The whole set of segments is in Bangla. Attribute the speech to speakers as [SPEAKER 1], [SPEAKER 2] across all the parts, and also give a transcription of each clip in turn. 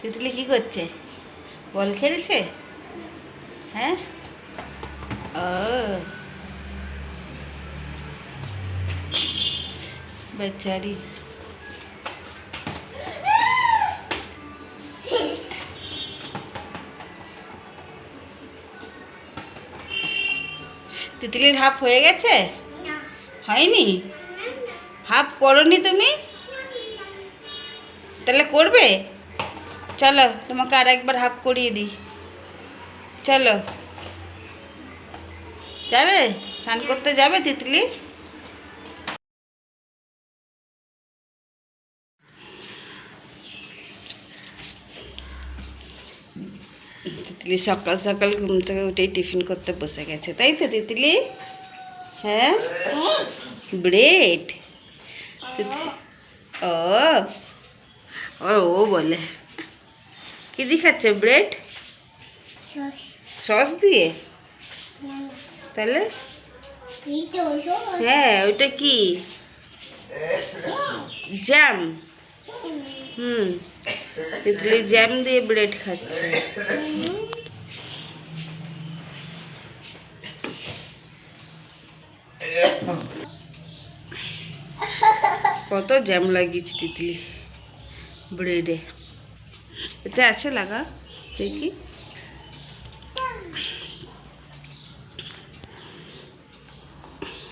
[SPEAKER 1] তিতলি কি করছে? বল খেলছে? হ্যাঁ, ও বেচারি। তিতলির হাফ হয়ে গেছে? হয়নি? হাফ করনি তুমি? তাহলে করবে? চলো তোমাকে আর একবার হাফ করিয়ে দিই। চলো, যাবে? স্নান করতে যাবে তিতলি? তিতলি সকাল সকাল ঘুম থেকে উঠেই টিফিন করতে বসে গেছে, তাই তো তিতলি? হ্যাঁ, ব্রেড। ও ও বলে কি দিয়ে খাচ্ছে ব্রেড? সস দিয়ে? তাহলে হ্যাঁ, ওইটা কি? জ্যাম। তিতলি জ্যাম দিয়ে ব্রেড খাচ্ছে। কত জ্যাম লাগিয়েছি তিতলি ব্রেডে। এতে আছে লাগা, দেখি।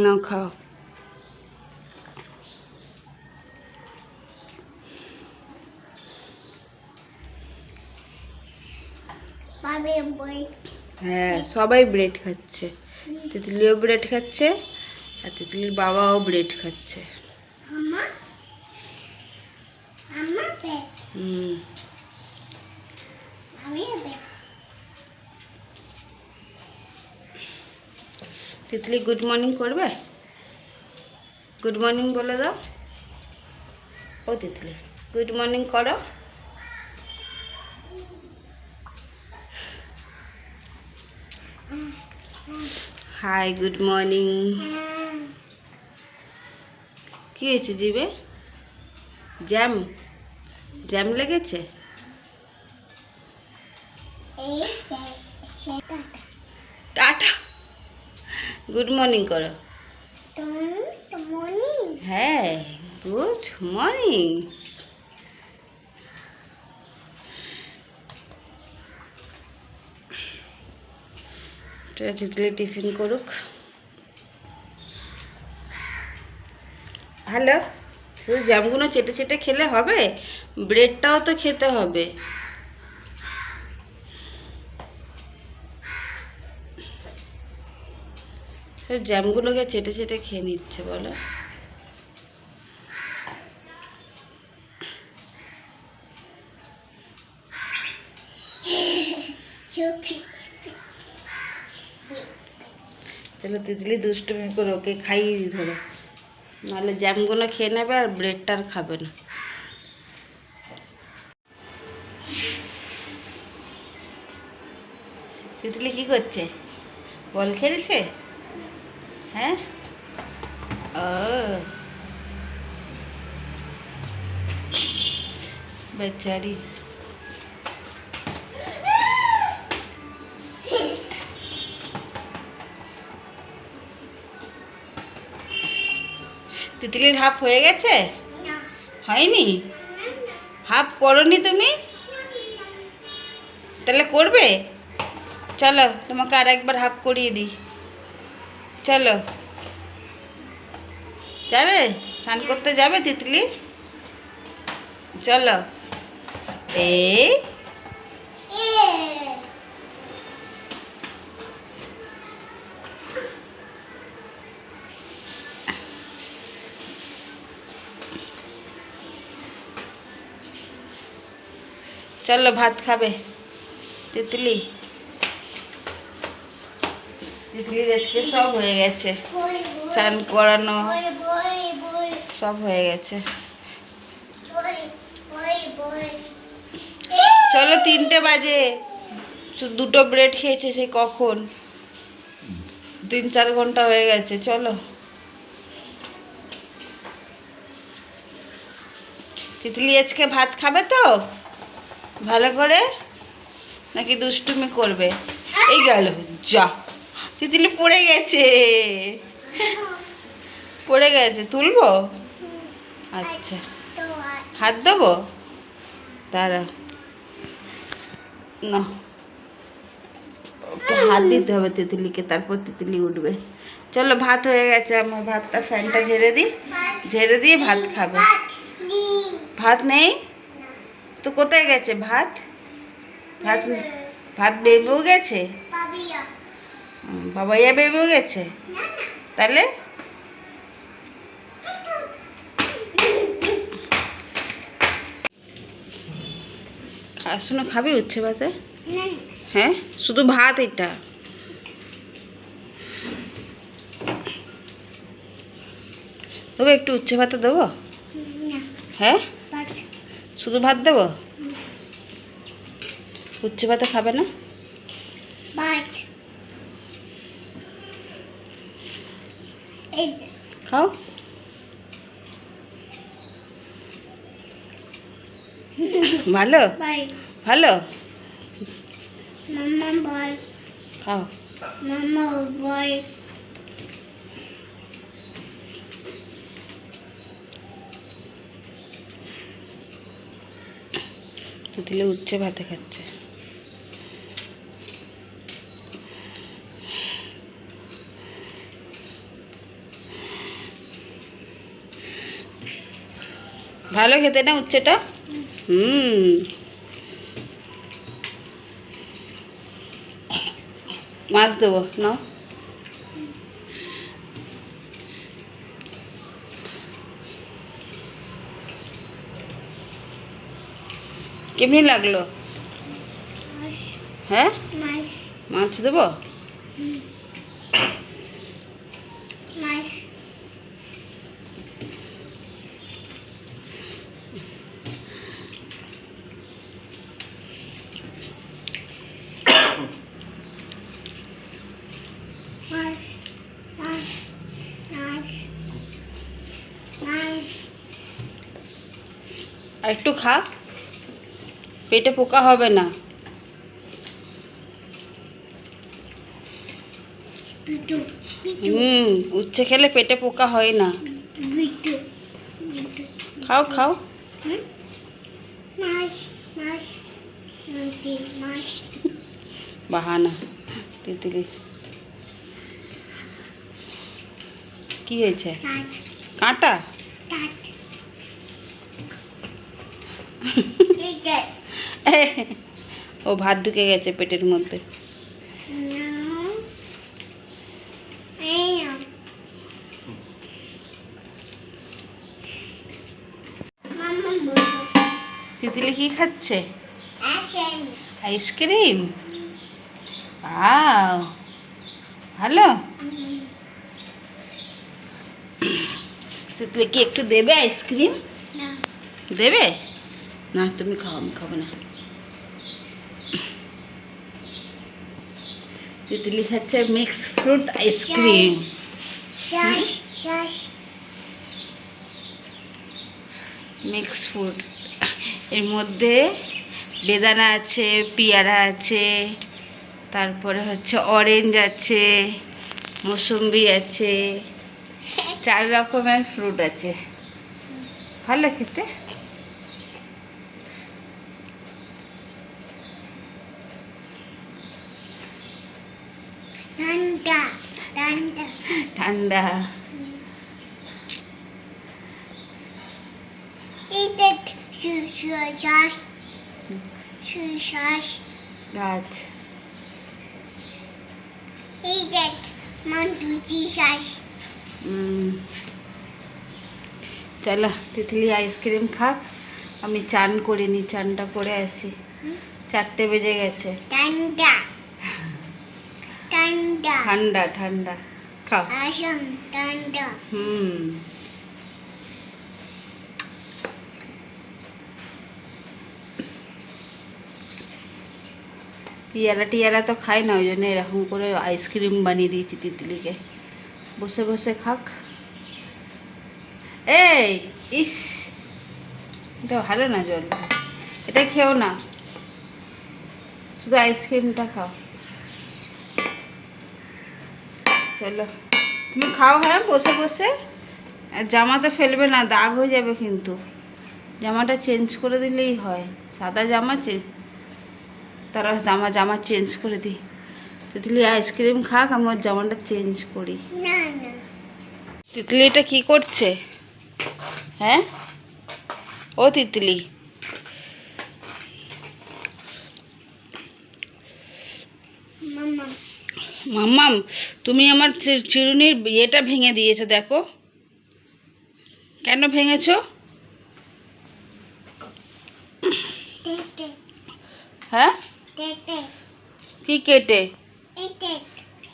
[SPEAKER 1] না খাও। হ্যাঁ, সবাই ব্রেড খাচ্ছে। তিতলিও ব্রেড খাচ্ছে আর তিতলির বাবাও ব্রেড খাচ্ছে। তিতলি গুড মর্নিং করবে? গুড মর্নিং বলে দাও। ও তিতলি, গুড মর্নিং করো। Hi, good morning. কি হয়েছে জিভে? জ্যাম? জ্যাম লেগেছে? টাটা, গুড মর্নিং করো। হ্যাঁ, গুড মর্নিং। তিতলি টিফিন করুক। ভালো, শুধু জ্যামগুলো চেটে চেটে খেলে হবে? ব্রেডটাও তো খেতে হবে। সব জ্যামগুলোকে চেটে চেটে খেয়ে নিচ্ছে বলো। চলো তিতলি দুষ্টুমি করে ওকে খাইয়ে দিই ধরো, নাহলে জ্যামগুলো খেয়ে নেবে আর ব্রেডটা আর খাবে না। তিতলি কি করছে? বল খেলছে? হ্যাঁ, ও বেচারি। তিতলির হাফ হয়ে গেছে? হয়নি? হাফ করনি তুমি? তাহলে করবে? চলো তোমাকে আর একবার হাফ করিয়ে দিই। চলো, যাবে? স্নান করতে যাবে তিতলি? চলো। এই চলো ভাত খাবে তিতলি। তিতলির আজকে সব হয়ে গেছে, চান করানো সব হয়ে গেছে। চলো 3টে বাজে, দুটো ব্রেড খেয়েছে সেই কখন, 3-4 ঘন্টা হয়ে গেছে। চলো তিতলি আজকে ভাত খাবে তো? ভালো করে, নাকি দুষ্টুমি করবে? এই গেল, যা তিতলি পড়ে গেছে, পড়ে গেছে, তুলবো? আচ্ছা, হাত দেবো, দাঁড়া, না ওকে হাত দিতে হবে তিতলিকে, তারপর তিতলি উঠবে। চলো, ভাত হয়ে গেছে, আমার ভাতটা, ফ্যানটা ঝেড়ে দিই, ঝেড়ে দিয়ে ভাত খাবে। ভাত নেই তো? কোথায় গেছে ভাত? ভাত ভাত বেবেও গেছে, বাবাইয়া বেবেও গেছে, তাহলে শোনো, খাবি উচ্ছে ভাতে? হ্যাঁ, শুধু ভাত এটা। তবে একটু উচ্ছে ভাতে দেবো? হ্যাঁ, শুধু ভাত দেবো? উচ্ছে ভাতে খাবে না? খাও। ভালো ভালো, খাও। দিলে উচ্ছে ভাতে খাচ্ছে। ভালো খেতে না উচ্ছেটা? মাছ দেবো না? কেমনি লাগলো? হ্যাঁ, মাছ দেবো? আর একটু খা, পেটে পোকা হবে না। উচ্ছে খেলে পেটে পোকা হয় না। খাও খাও। বাহানা তিতলি। কি হয়েছে? কাঁটা? ও ভাত ঢুকে গেছে পেটের মধ্যে। তিতলি কি খাচ্ছে? আইসক্রিম। ভালো। তিতলি কি একটু দেবে আইসক্রিম? দেবে না? তুমি খাও, আমি খাবো না। তিতলি খাচ্ছে mix fruit ice cream. Mix fruit, এর মধ্যে বেদানা আছে, পেয়ারা আছে, তারপরে হচ্ছে অরেঞ্জ আছে, মৌসুম্বি আছে, 4 রকমের ফ্রুট আছে। ভালো খেতে। ঠান্ডা ঠান্ডা ঠান্ডা। গাছ। চলো তিতলি আইসক্রিম খাক, আমি চান করিনি, চানটা করে আসি। 4টে বেজে গেছে। ঠান্ডা ঠান্ডা ঠান্ডা ঠান্ডা খাও। ঠান্ডা। পিয়ারা টিয়ারা তো খাই না, ওই জন্য এরকম করে আইসক্রিম বানিয়ে দিয়েছি তিতলিকে, বসে বসে খাক। এই ইস, এটা ভালো না, জল এটা খেও না। শুধু আইসক্রিমটা খাও। চলো তুমি খাও, হ্যাঁ বসে বসে। আর জামা তো ফেলবে না, দাগ হয়ে যাবে কিন্তু। জামাটা চেঞ্জ করে দিলেই হয়, সাদা জামা তারা জামা চেঞ্জ করে দিই। তিতলি আইসক্রিম খাক, আমি ওর জামাটা চেঞ্জ করি। তিতলি এটা কি করছে? হ্যাঁ ও তিতলি, মাম্মাম তুমি আমার চিরুনির ইয়েটা ভেঙে দিয়েছো, দেখো। কেন ভেঙেছো? হ্যাঁ কি কেটে?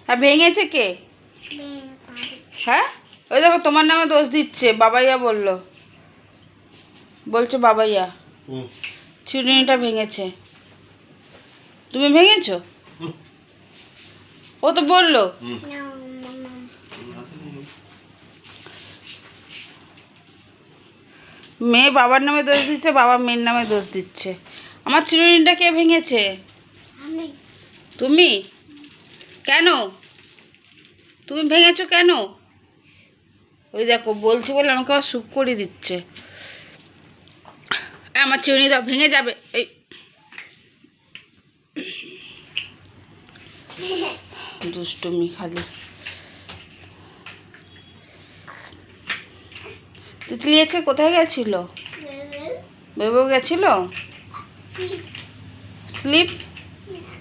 [SPEAKER 1] হ্যাঁ ভেঙেছে কে? হ্যাঁ ওই দেখো তোমার নামে দোষ দিচ্ছে, বাবাইয়া বলছে বাবাইয়া চিরুনিটা ভেঙেছে। তুমি ভেঙেছো? ও তো বললো। মেয়ে বাবার নামে দোষ দিচ্ছে, বাবা মেয়ের নামে দোষ দিচ্ছে। আমার চিরুনিটা কে ভেঙেছে? তুমি। কেন তুমি ভেঙেছো কেন? ওই দেখো বলছি বলে আমাকে আবার সুপ করে দিচ্ছে। আমার চিরুনি দাও, ভেঙে যাবে। এই দুষ্টুমি খালি। তিতলি আছে কোথায় গেছিল? বেবু গেছিল।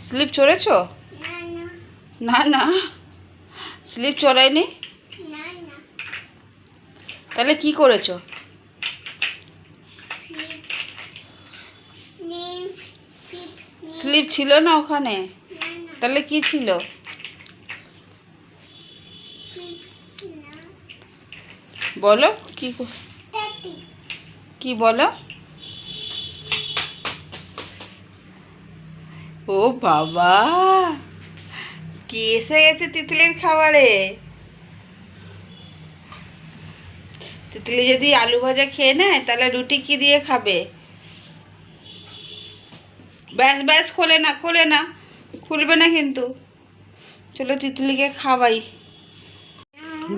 [SPEAKER 1] স্লিপ চড়েছ? না না স্লিপ চড়ায়নি। তাহলে কি করেছো? স্লিপ ছিল না ওখানে, তাহলে কি ছিল? বলো কি বলো? ও বাবা, কি এসে গেছে তিতলির খাবারে? তিতলি যদি আলু ভাজা খেয়ে নেয় তাহলে রুটি কি দিয়ে খাবে? ব্যাস খোলে না খুলবে না কিন্তু। চলো তিতলিকে খাওয়াই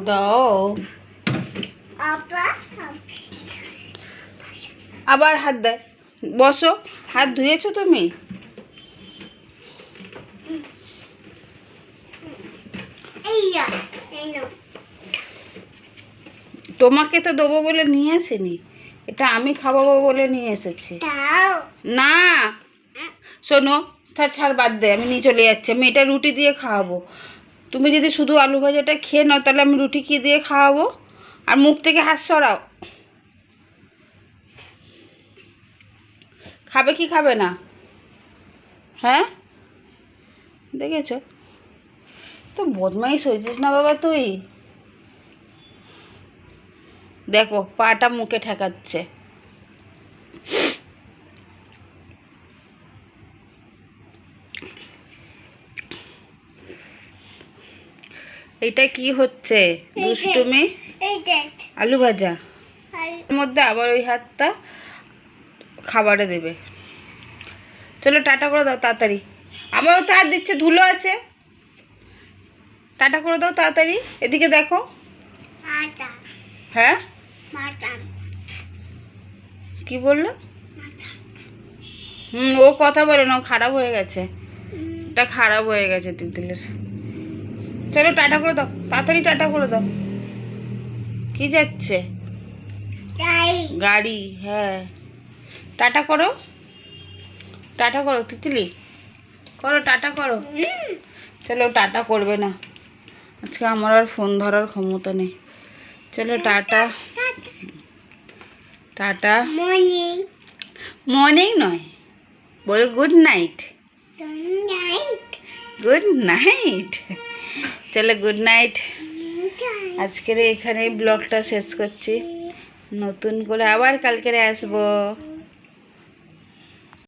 [SPEAKER 1] দাও। আবার হাত দেয়। বসো, হাত ধুয়েছো তুমি? তোমাকে তো দেবো বলে নিয়ে আসেনি, এটা আমি খাওয়াবো বলে নিয়ে এসেছি। না শোনো, ছাড় বাদ দে, আমি নিয়ে চলে যাচ্ছি। আমি এটা রুটি দিয়ে খাওয়াবো। তুমি যদি শুধু আলু ভাজাটা খেয়ে নাও তাহলে আমি রুটি কি দিয়ে খাওয়াবো? আর মুখ থেকে হাত সরাও। খাবে কি খাবে না? হ্যাঁ দেখেছো তো, বদমাইশ হয়েছিস না বাবা তুই। দেখো পাটা মুখে ঠেকাচ্ছে। এটা কি হচ্ছে দুষ্টুমি? আলু ভাজা এর মধ্যে আবার ওই হাতটা খাবারে দেবে। চলো টাটা করে দাও তাড়াতাড়ি। আমারও তো হাত দিচ্ছে, ধুলো আছে। টাটা করে দাও তাড়াতাড়ি, এদিকে দেখো। হ্যাঁ কি বললো? ও কথা বলে না, খারাপ হয়ে গেছে, এটা খারাপ হয়ে গেছে তিতলির। চলো টাটা করে দাও তাড়াতাড়ি, টাটা করে দাও। কি যাচ্ছে? গাড়ি। হ্যাঁ টাটা করো তিতলি, করো টাটা করো। চলো টাটা করবে না, আজকে আমার আর ফোন ধরার ক্ষমতা নেই। চলো টাটা। মর্নিং নয়, বলো গুড নাইট। চলো গুড নাইট। আজকের এখানে ব্লগটা শেষ করছি, নতুন করে আবার কালকে আসবো।